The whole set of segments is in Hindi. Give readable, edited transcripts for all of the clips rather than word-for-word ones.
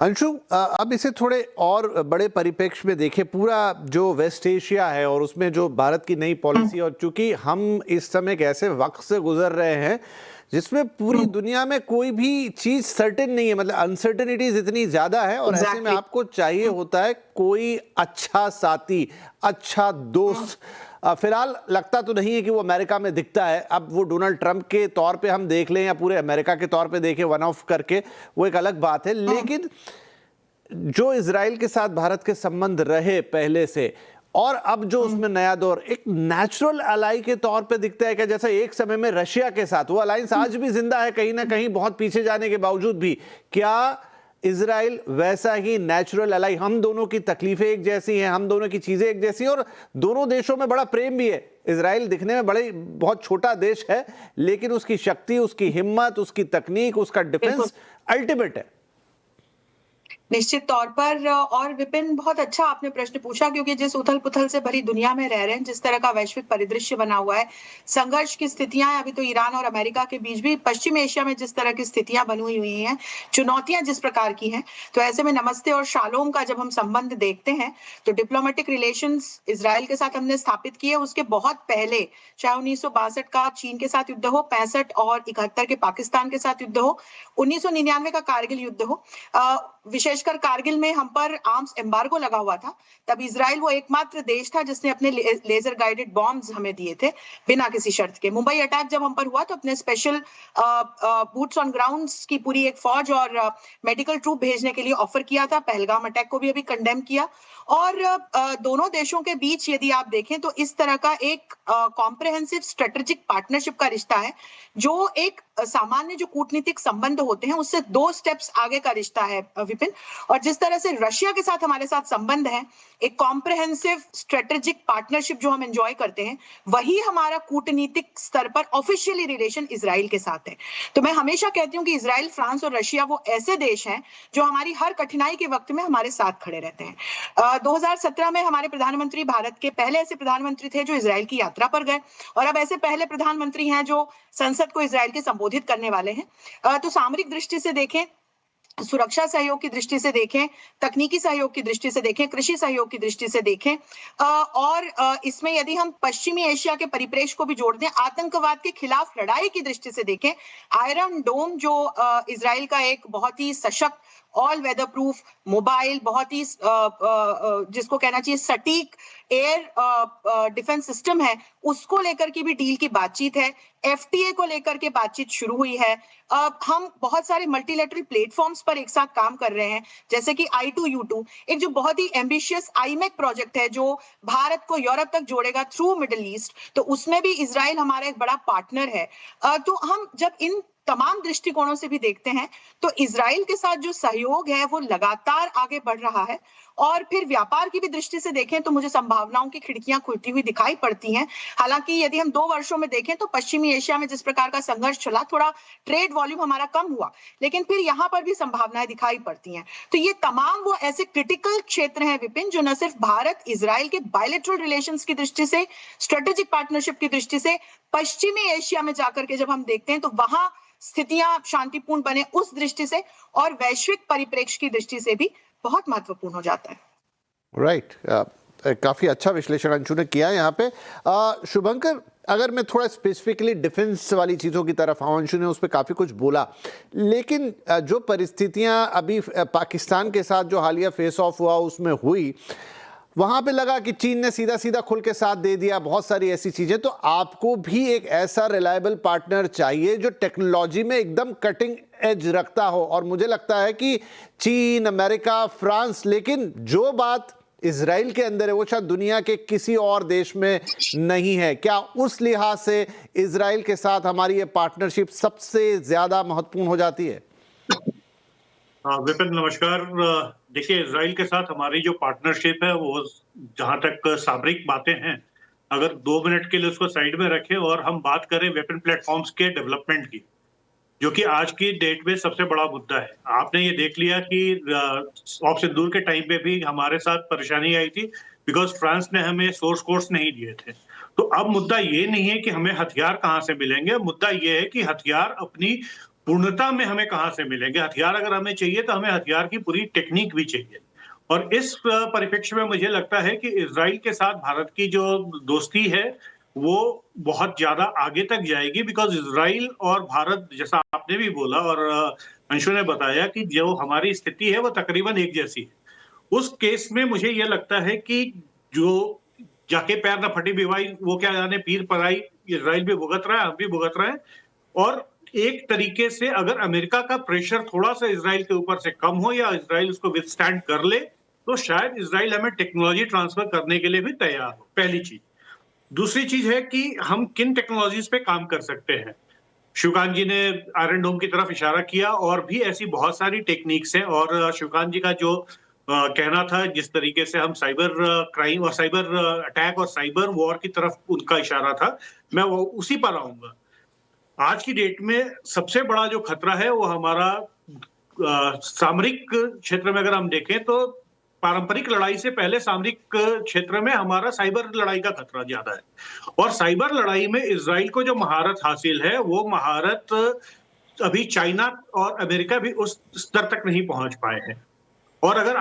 अंशु, अब इसे थोड़े और बड़े परिप्रेक्ष्य में देखें। पूरा जो वेस्ट एशिया है और उसमें जो भारत की नई पॉलिसी, और चूंकि हम इस समय एक ऐसे वक्त से गुजर रहे हैं जिसमें पूरी दुनिया में कोई भी चीज सर्टेन नहीं है, मतलब अनसर्टेनिटीज इतनी ज्यादा है, और ऐसे में आपको चाहिए होता है कोई अच्छा साथी, अच्छा दोस्त। फिलहाल लगता तो नहीं है कि वो अमेरिका में दिखता है। अब वो डोनाल्ड ट्रंप के तौर पे हम देख लें या पूरे अमेरिका के तौर पे देखें, वन ऑफ करके, वो एक अलग बात है। लेकिन जो इजराइल के साथ भारत के संबंध रहे पहले से, और अब जो उसमें नया दौर एक नेचुरल अलाई के तौर पे दिखता है क्या? जैसा एक समय में रशिया के साथ वो अलायंस आज भी जिंदा है, कहीं ना कहीं बहुत पीछे जाने के बावजूद भी। क्या इजराइल वैसा ही नेचुरल अलाई? हम दोनों की तकलीफें एक जैसी हैं, हम दोनों की चीजें एक जैसी हैं, और दोनों देशों में बड़ा प्रेम भी है। इजराइल दिखने में बड़े बहुत छोटा देश है, लेकिन उसकी शक्ति, उसकी हिम्मत, उसकी तकनीक, उसका डिफेंस अल्टीमेट है। निश्चित तौर पर। और विपिन, बहुत अच्छा आपने प्रश्न पूछा, क्योंकि जिस उथल पुथल से भरी दुनिया में रह रहे हैं, जिस तरह का वैश्विक परिदृश्य बना हुआ है, संघर्ष की स्थितियां, अभी तो ईरान और अमेरिका के बीच भी पश्चिम एशिया में जिस तरह की स्थितियां बनी हुई हैं, चुनौतियां जिस प्रकार की हैं, तो ऐसे में नमस्ते और शालोम का जब हम संबंध देखते हैं, तो डिप्लोमेटिक रिलेशंस इजराइल के साथ हमने स्थापित किए उसके बहुत पहले, चाहे 1962 का चीन के साथ युद्ध हो, 65 और 71 के पाकिस्तान के साथ युद्ध हो, 1999 का कारगिल युद्ध हो, विशेषकर कारगिल में हम पर आर्म्स एम्बार्गो लगा हुआ था। तब इजराइल वो एकमात्र देश था जिसने अपने लेजर गाइडेड बॉम्ब्स हमें दिए थे बिना किसी शर्त के। मुंबई अटैक जब हम पर हुआ तो अपने स्पेशल बूट्स ऑन ग्राउंड्स की पूरी एक फौज और मेडिकल ट्रूप भेजने के लिए ऑफर किया था। पहलगाम अटैक को भी अभी कंडेम किया। और दोनों देशों के बीच यदि आप देखें तो इस तरह का एक कॉम्प्रिहेंसिव स्ट्रेटेजिक पार्टनरशिप का रिश्ता है, जो एक सामान्य जो कूटनीतिक संबंध होते हैं उससे 2 स्टेप्स आगे का रिश्ता है विपिन। और जिस तरह से रशिया के साथ हमारे साथ संबंध है, एक कॉम्प्रिहेंसिव स्ट्रेटेजिक पार्टनरशिप जो हम एंजॉय करते हैं, वही हमारा कूटनीतिक स्तर पर ऑफिशियली रिलेशन इजराइल के साथ है। तो मैं हमेशा कहती हूँ कि इजराइल, फ्रांस और रशिया वो ऐसे देश हैं जो हमारी हर कठिनाई के वक्त में हमारे साथ खड़े रहते हैं। 2017 में हमारे प्रधानमंत्री भारत के पहले ऐसे प्रधानमंत्री थे जो इजराइल की यात्रा पर गए, और अब ऐसे पहले प्रधानमंत्री हैं जो संसद को इजराइल के संबोधित करने वाले हैं। तो सामरिक दृष्टि से देखें, सुरक्षा सहयोग की दृष्टि से देखें, तकनीकी सहयोग की दृष्टि से देखें, कृषि सहयोग की दृष्टि से देखें, और इसमें यदि हम पश्चिमी एशिया के परिप्रेक्ष्य को भी जोड़ दें, आतंकवाद के खिलाफ लड़ाई की दृष्टि से देखें, आयरन डोम जो इजराइल का एक बहुत ही सशक्त, ऑल वेदर प्रूफ, मोबाइल, बहुत ही जिसको कहना चाहिए सटीक एयर डिफेंस सिस्टम है, उसको लेकर की भी डील की बातचीत है। एफटीए को लेकर के बातचीत शुरू हुई है। हम बहुत सारे मल्टीलेटरल प्लेटफॉर्म्स पर एक साथ काम कर रहे हैं, जैसे कि I2U2, एक जो बहुत ही एम्बिशियस आईमेक प्रोजेक्ट है जो भारत को यूरोप तक जोड़ेगा थ्रू मिडिल ईस्ट, तो उसमें भी इजराइल हमारा एक बड़ा पार्टनर है। तो हम जब इन तमाम दृष्टिकोणों से भी देखते हैं तो इजराइल के साथ जो सहयोग है वो लगातार आगे बढ़ रहा है। और फिर व्यापार की भी दृष्टि से देखें तो मुझे संभावनाओं की खिड़कियां खुलती हुई दिखाई पड़ती हैं। हालांकि यदि हम 2 वर्षों में देखें तो पश्चिमी एशिया में जिस प्रकार का संघर्ष चला, थोड़ा ट्रेड वॉल्यूम हमारा कम हुआ, लेकिन फिर यहाँ पर भी संभावनाएं दिखाई पड़ती हैं। तो ये तमाम वो ऐसे क्रिटिकल क्षेत्र हैं विपिन, जो न सिर्फ भारत इजराइल के बायलैटरल रिलेशंस की दृष्टि से, स्ट्रेटेजिक पार्टनरशिप की दृष्टि से, पश्चिमी एशिया में जाकर के जब हम देखते हैं तो वहां स्थितियां शांतिपूर्ण बने उस दृष्टि से, और वैश्विक परिप्रेक्ष्य की दृष्टि से भी बहुत महत्वपूर्ण हो जाता है। राइट। काफी अच्छा विश्लेषण अंशु ने किया यहाँ पे। शुभंकर, अगर मैं थोड़ा स्पेसिफिकली डिफेंस वाली चीज़ों की तरफ आऊँ, अंशु ने उस पर काफ़ी कुछ बोला, लेकिन जो परिस्थितियाँ अभी पाकिस्तान के साथ जो हालिया फेस ऑफ हुआ उसमें हुई, वहां पे लगा कि चीन ने सीधा सीधा खुल के साथ दे दिया, बहुत सारी ऐसी चीजें। तो आपको भी एक ऐसा रिलायबल पार्टनर चाहिए जो टेक्नोलॉजी में एकदम कटिंग एज रखता हो, और मुझे लगता है कि चीन, अमेरिका, फ्रांस, लेकिन जो बात इजराइल के अंदर है वो शायद दुनिया के किसी और देश में नहीं है। क्या उस लिहाज से इजराइल के साथ हमारी ये पार्टनरशिप सबसे ज्यादा महत्वपूर्ण हो जाती है? विपिन नमस्कार। देखिए, इजराइल के साथ हमारी जो पार्टनरशिप है वो जहां तक सामरिक बातें हैं, अगर 2 मिनट के लिए उसको साइड में रखें और हम बात करें वेपन प्लेटफॉर्म्स के डेवलपमेंट की, जो कि आज की डेट में सबसे बड़ा मुद्दा है। आपने ये देख लिया कि ऑफ सिंदूर के टाइम पे भी हमारे साथ परेशानी आई थी बिकॉज फ्रांस ने हमें सोर्स कोड्स नहीं दिए थे। तो अब मुद्दा ये नहीं है कि हमें हथियार कहाँ से मिलेंगे, मुद्दा ये है कि हथियार अपनी पूर्णता में हमें कहाँ से मिलेंगे? हथियार अगर हमें चाहिए तो हमें हथियार की पूरी टेक्निक भी चाहिए। और इस परिप्रेक्ष्य में मुझे लगता है कि इज़राइल के साथ भारत की जो दोस्ती है, वो बहुत ज़्यादा आगे तक जाएगी, बिकॉज़ इज़राइल और भारत, जैसा आपने भी बोला और अंशु ने बताया, कि जो हमारी स्थिति है वो तकरीबन एक जैसी है। उस केस में मुझे ये लगता है कि जो जाके पैर न फटी बीवाई, वो क्या जाने पीर पराई, इज़राइल भी भुगत रहा है, हम भी भुगत रहे हैं। और एक तरीके से अगर अमेरिका का प्रेशर थोड़ा-सा इज़राइल के ऊपर से कम हो या इज़राइल उसको विथस्टैंड कर ले, तो शायद इज़राइल हमें टेक्नोलॉजी ट्रांसफर करने के लिए भी तैयार हो, पहली चीज़। दूसरी चीज़ है कि हम किन टेक्नोलॉजीज़ पे काम कर सकते हैं। शिवकांत जी ने आयरन डोम की तरफ इशारा किया, और भी ऐसी बहुत सारी टेक्निक्स हैं। और शिवकांत जी का जो कहना था, जिस तरीके से हम साइबर क्राइम और साइबर अटैक और साइबर वॉर की तरफ उनका इशारा था, मैं वो उसी पर आऊँगा। आज की डेट में सबसे बड़ा जो खतरा है वो हमारा सामरिक क्षेत्र में अगर हम देखें, तो पारंपरिक लड़ाई से पहले सामरिक क्षेत्र में हमारा साइबर लड़ाई का खतरा ज्यादा है। और साइबर लड़ाई में इज़राइल को जो महारत हासिल है, वो महारत अभी चाइना और अमेरिका भी उस स्तर तक नहीं पहुंच पाए हैं। और अगर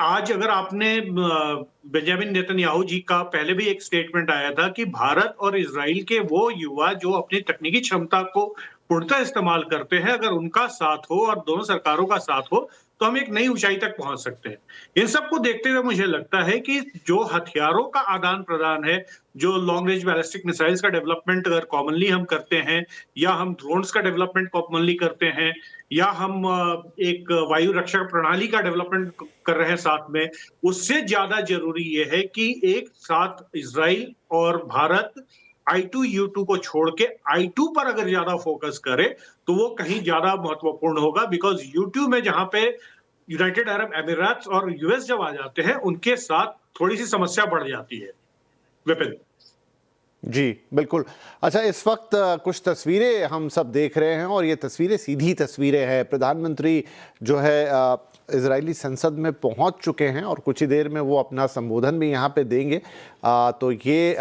आपने बेंजामिन नेतन्याहू जी का पहले भी एक स्टेटमेंट आया था कि भारत और इज़राइल के वो युवा जो अपनी तकनीकी क्षमता को पूर्णतः इस्तेमाल करते हैं, अगर उनका साथ हो और दोनों सरकारों का साथ हो, तो हम एक नई ऊंचाई तक पहुंच सकते हैं। इन सबको देखते हुए मुझे लगता है कि जो हथियारों का आदान प्रदान है, जो लॉन्ग रेंज बैलिस्टिक मिसाइल्स का डेवलपमेंट अगर कॉमनली हम करते हैं, या हम ड्रोन्स का डेवलपमेंट कॉमनली करते हैं, या हम एक वायु रक्षा प्रणाली का डेवलपमेंट कर रहे हैं साथ में, उससे ज्यादा जरूरी ये है कि एक साथ इज़राइल और भारत I2U2 को छोड़ के I2 पर अगर ज्यादा फोकस करे, तो वो कहीं ज्यादा महत्वपूर्ण होगा। बिकॉज U2 में जहां पे यूनाइटेड अरब अमीरात और यूएस जब आ जाते हैं, उनके साथ थोड़ी सी समस्या बढ़ जाती है। विपिन जी बिल्कुल। अच्छा, इस वक्त कुछ तस्वीरें हम सब देख रहे हैं, और ये तस्वीरें सीधी तस्वीरें हैं। प्रधानमंत्री जो है इजरायली संसद में पहुंच चुके हैं, और कुछ ही देर में वो अपना संबोधन भी यहाँ पे देंगे। तो ये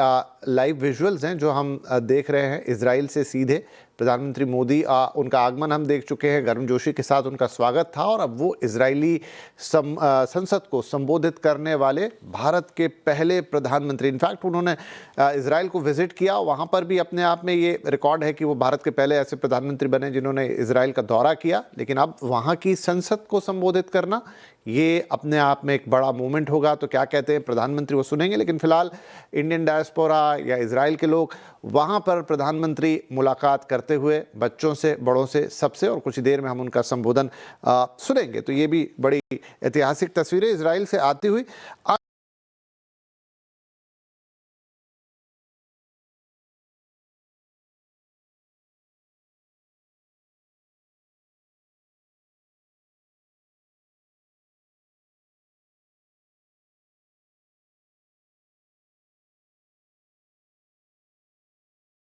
लाइव विजुअल्स हैं जो हम देख रहे हैं इजराइल से सीधे। प्रधानमंत्री मोदी उनका आगमन हम देख चुके हैं, गर्मजोशी के साथ उनका स्वागत था, और अब वो इजरायली संसद को संबोधित करने वाले भारत के पहले प्रधानमंत्री। इनफैक्ट उन्होंने इजराइल को विजिट किया, वहाँ पर भी अपने आप में ये रिकॉर्ड है कि वो भारत के पहले ऐसे प्रधानमंत्री बने जिन्होंने इजराइल का दौरा किया। लेकिन अब वहाँ की संसद को संबोधित करना, ये अपने आप में एक बड़ा मोमेंट होगा। तो क्या कहते हैं प्रधानमंत्री, वो सुनेंगे। लेकिन फिलहाल इंडियन डायस्पोरा या इजराइल के लोग वहाँ पर प्रधानमंत्री मुलाकात करते हुए, बच्चों से बड़ों से सबसे, और कुछ ही देर में हम उनका संबोधन सुनेंगे। तो ये भी बड़ी ऐतिहासिक तस्वीरें इजराइल से आती हुई।